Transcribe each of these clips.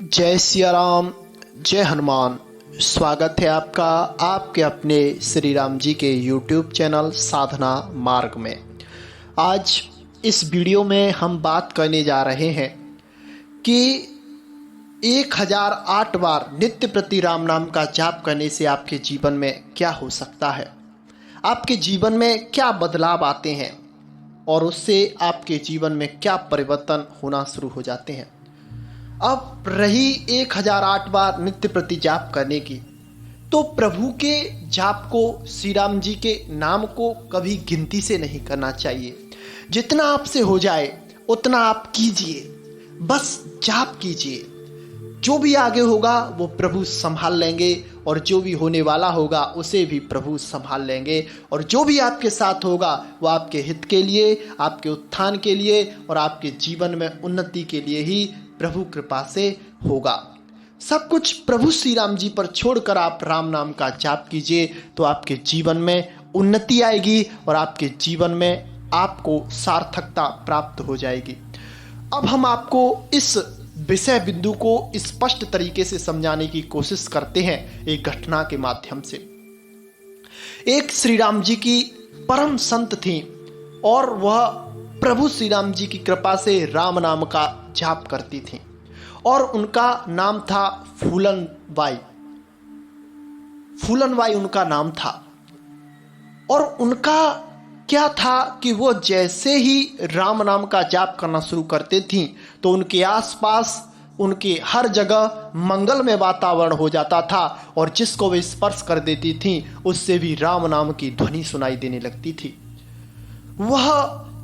जय सिया राम, जय हनुमान। स्वागत है आपका आपके अपने श्री राम जी के YouTube चैनल साधना मार्ग में। आज इस वीडियो में हम बात करने जा रहे हैं कि 1008 बार नित्य प्रति राम नाम का जाप करने से आपके जीवन में क्या हो सकता है, आपके जीवन में क्या बदलाव आते हैं और उससे आपके जीवन में क्या परिवर्तन होना शुरू हो जाते हैं। अब रही 1008 बार नित्य प्रति जाप करने की, तो प्रभु के जाप को, श्री राम जी के नाम को कभी गिनती से नहीं करना चाहिए। जितना आपसे हो जाए उतना आप कीजिए, बस जाप कीजिए। जो भी आगे होगा वो प्रभु संभाल लेंगे और जो भी होने वाला होगा उसे भी प्रभु संभाल लेंगे, और जो भी आपके साथ होगा वो आपके हित के लिए, आपके उत्थान के लिए और आपके जीवन में उन्नति के लिए ही प्रभु कृपा से होगा। सब कुछ प्रभु श्री राम जी पर छोड़कर आप राम नाम का जाप कीजिए, तो आपके जीवन में उन्नति आएगी और आपके जीवन में आपको सार्थकता प्राप्त हो जाएगी। अब हम आपको इस विषय बिंदु को स्पष्ट तरीके से समझाने की कोशिश करते हैं एक घटना के माध्यम से। एक श्री राम जी की परम संत थी और वह प्रभु श्री राम जी की कृपा से राम नाम का जाप करती थी और उनका नाम था फूलन बाई। फूलन बाई उनका नाम था और उनका क्या था कि वो जैसे ही राम नाम का जाप करना शुरू करते थी तो उनके आसपास, उनके हर जगह मंगलमय वातावरण हो जाता था और जिसको वे स्पर्श कर देती थी उससे भी राम नाम की ध्वनि सुनाई देने लगती थी। वह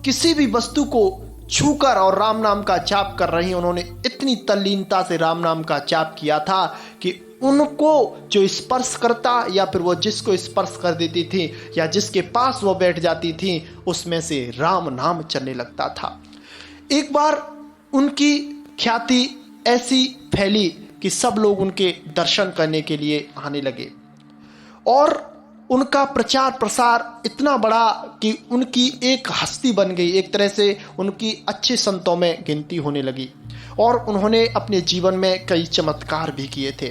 किसी भी वस्तु को छूकर और राम नाम का जाप कर रही, उन्होंने इतनी तल्लीनता से राम नाम का जाप किया था कि उनको जो स्पर्श करता या फिर वो जिसको स्पर्श कर देती थी या जिसके पास वो बैठ जाती थी उसमें से राम नाम चलने लगता था। एक बार उनकी ख्याति ऐसी फैली कि सब लोग उनके दर्शन करने के लिए आने लगे और उनका प्रचार प्रसार इतना बड़ा कि उनकी एक हस्ती बन गई। एक तरह से उनकी अच्छे संतों में गिनती होने लगी और उन्होंने अपने जीवन में कई चमत्कार भी किए थे।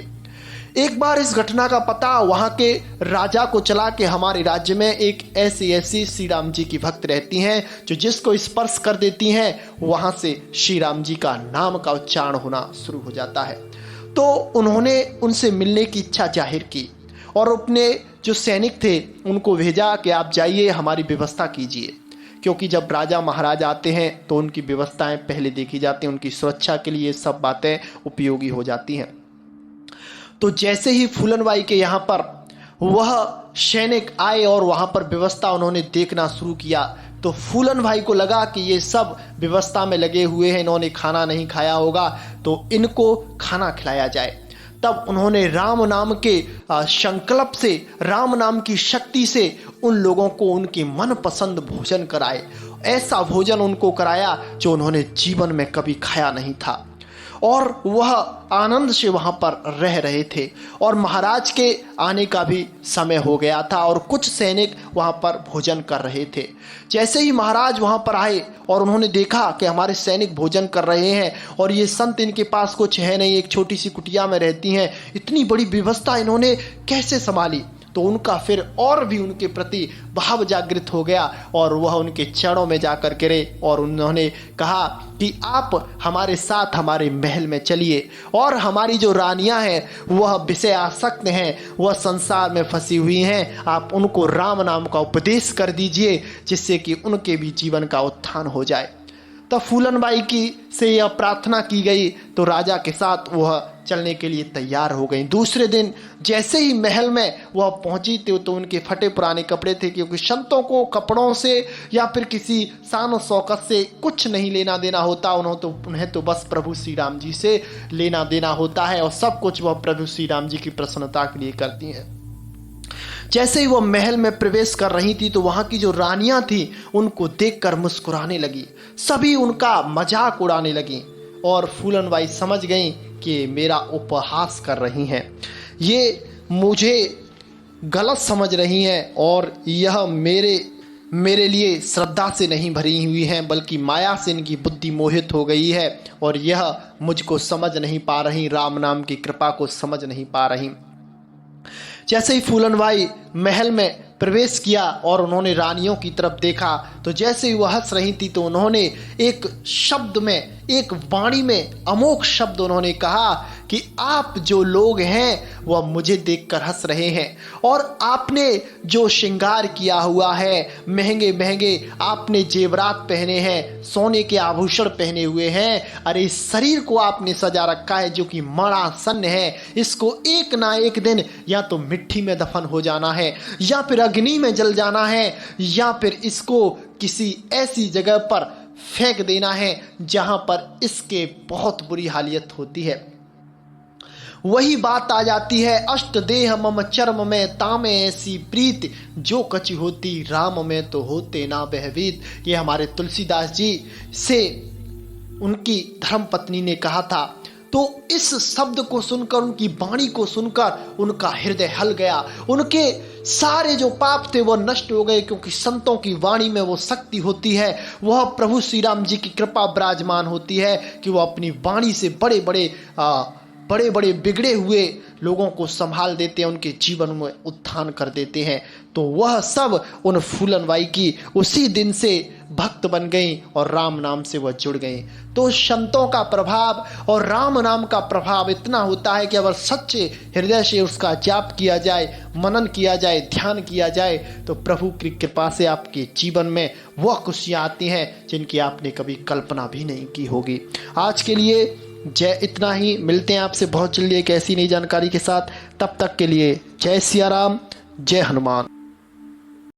एक बार इस घटना का पता वहाँ के राजा को चला कि हमारे राज्य में एक ऐसी श्री राम जी की भक्त रहती हैं जो जिसको स्पर्श कर देती हैं वहाँ से श्री राम जी का नाम का उच्चारण होना शुरू हो जाता है। तो उन्होंने उनसे मिलने की इच्छा जाहिर की और अपने जो सैनिक थे उनको भेजा कि आप जाइए, हमारी व्यवस्था कीजिए, क्योंकि जब राजा महाराज आते हैं तो उनकी व्यवस्थाएं पहले देखी जाती हैं, उनकी सुरक्षा के लिए सब बातें उपयोगी हो जाती हैं। तो जैसे ही फूलनबाई के यहाँ पर वह सैनिक आए और वहाँ पर व्यवस्था उन्होंने देखना शुरू किया तो फूलन भाई को लगा कि ये सब व्यवस्था में लगे हुए हैं, इन्होंने खाना नहीं खाया होगा तो इनको खाना खिलाया जाए। तब उन्होंने राम नाम के संकल्प से, राम नाम की शक्ति से उन लोगों को उनकी मनपसंद भोजन कराए। ऐसा भोजन उनको कराया जो उन्होंने जीवन में कभी खाया नहीं था और वह आनंद से वहाँ पर रह रहे थे। और महाराज के आने का भी समय हो गया था और कुछ सैनिक वहाँ पर भोजन कर रहे थे। जैसे ही महाराज वहाँ पर आए और उन्होंने देखा कि हमारे सैनिक भोजन कर रहे हैं और ये संत इनके पास कुछ है नहीं, एक छोटी सी कुटिया में रहती हैं, इतनी बड़ी व्यवस्था इन्होंने कैसे संभाली, तो उनका फिर और भी उनके प्रति भाव जागृत हो गया और वह उनके चरणों में जाकर गिरे और उन्होंने कहा कि आप हमारे साथ हमारे महल में चलिए और हमारी जो रानियां हैं वह विषय आसक्त हैं, वह संसार में फंसी हुई हैं, आप उनको राम नाम का उपदेश कर दीजिए जिससे कि उनके भी जीवन का उत्थान हो जाए। तब फूलनबाई की से यह प्रार्थना की गई तो राजा के साथ वह चलने के लिए तैयार हो गई। दूसरे दिन जैसे ही महल में वह पहुंची तो उनके फटे पुराने कपड़े थे, क्योंकि संतों को कपड़ों से या फिर किसी शान और शौकत से कुछ नहीं लेना देना होता, उन्हें तो बस प्रभु श्री राम जी से लेना देना होता है और सब कुछ वह प्रभु श्री राम जी की प्रसन्नता के लिए करती हैं। जैसे ही वो महल में प्रवेश कर रही थी तो वहां की जो रानियां थी उनको देखकर मुस्कुराने लगी, सभी उनका मजाक उड़ाने लगी और फूलनबाई समझ गई कि मेरा उपहास कर रही हैं, ये मुझे गलत समझ रही हैं और यह मेरे मेरे लिए श्रद्धा से नहीं भरी हुई हैं, बल्कि माया से इनकी बुद्धि मोहित हो गई है और यह मुझको समझ नहीं पा रही, राम नाम की कृपा को समझ नहीं पा रही। जैसे ही फूलनबाई महल में प्रवेश किया और उन्होंने रानियों की तरफ देखा, तो जैसे ही वह हंस रही थी तो उन्होंने एक शब्द में, एक वाणी में अमोघ शब्द उन्होंने कहा कि आप जो लोग हैं वह मुझे देखकर हंस रहे हैं, और आपने जो श्रृंगार किया हुआ है, महंगे महंगे आपने जेवरात पहने हैं, सोने के आभूषण पहने हुए हैं, अरे इस शरीर को आपने सजा रखा है जो कि मरणासन्न है, इसको एक ना एक दिन या तो मिट्टी में दफन हो जाना है, या फिर अग्नि में जल जाना है, या फिर इसको किसी ऐसी जगह पर फेंक देना है जहां पर इसके बहुत बुरी हालियत होती है। वही बात आ जाती है, अष्ट देह मम चर्म में तामे ऐसी प्रीत, जो कची होती राम में तो होते ना बहवीत। ये हमारे तुलसीदास जी से उनकी धर्मपत्नी ने कहा था। तो इस शब्द को सुनकर, उनकी वाणी को सुनकर उनका हृदय हल गया, उनके सारे जो पाप थे वो नष्ट हो गए, क्योंकि संतों की वाणी में वो शक्ति होती है, वह प्रभु श्री राम जी की कृपा विराजमान होती है कि वो अपनी वाणी से बड़े बड़े बिगड़े हुए लोगों को संभाल देते हैं, उनके जीवन में उत्थान कर देते हैं। तो वह सब उन फूलनबाई की उसी दिन से भक्त बन गई और राम नाम से वह जुड़ गई। तो संतों का प्रभाव और राम नाम का प्रभाव इतना होता है कि अगर सच्चे हृदय से उसका जाप किया जाए, मनन किया जाए, ध्यान किया जाए, तो प्रभु की कृपा से आपके जीवन में वह खुशियाँ आती हैं जिनकी आपने कभी कल्पना भी नहीं की होगी। आज के लिए जय इतना ही। मिलते हैं आपसे बहुत जल्दी एक ऐसी नई जानकारी के साथ। तब तक के लिए जय सिया राम, जय हनुमान।